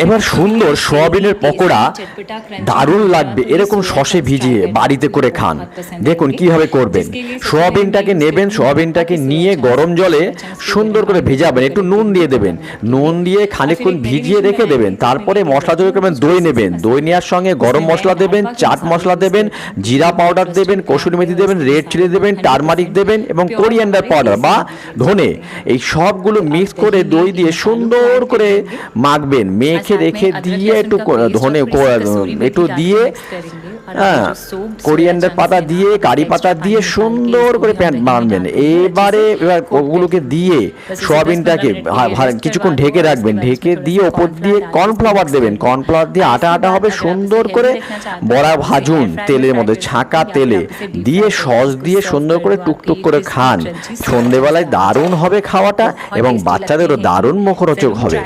এবার সুন্দর সোয়াবিনের পকোড়া দারুণ লাগবে এরকম সসে ভিজিয়ে বাড়িতে করে খান। দেখুন কিভাবে করবেন। সোয়াবিনটাকে নেবেন, সোয়াবিনটাকে নিয়ে গরম জলে সুন্দর করে ভেজাবেন, একটু নুন দিয়ে দেবেন, নুন দিয়ে খানিকক্ষণ ভিজিয়ে রেখে দেবেন। তারপরে মশলা তৈরি করবেন, দই নেবেন, দই নেওয়ার সঙ্গে গরম মশলা দেবেন, চাট মশলা দেবেন, জিরা পাউডার দেবেন, কসুরি মেথি দেবেন, রেড চিলি দেবেন, টারমারিক দেবেন এবং কোরিয়ান্ডার পাউডার বা ধনে, এই সবগুলো মিক্স করে দই দিয়ে সুন্দর করে মাখবেন। মেখে রেখে দিয়ে একটু ধনে একটু দিয়ে কোরিয়ান্ডার পাতা দিয়ে কারি পাতা দিয়ে সুন্দর করে প্যান্ট বানাবেন। এবার ওগুলোকে দিয়ে সোয়াবিনটাকে কিছুক্ষণ ঢেকে রাখবেন, ঢেকে দিয়ে ওপর দিয়ে কর্নফ্লাওয়ার দেবেন, কর্নফ্লাওয়ার দিয়ে আটা আটা হবে, সুন্দর করে বড়া ভাজুন তেলের মধ্যে, ছাঁকা তেলে দিয়ে সস দিয়ে সুন্দর করে টুকটুক করে খান। সন্ধেবেলায় দারুণ হবে খাওয়াটা এবং বাচ্চাদেরও দারুণ মুখরোচক হবে।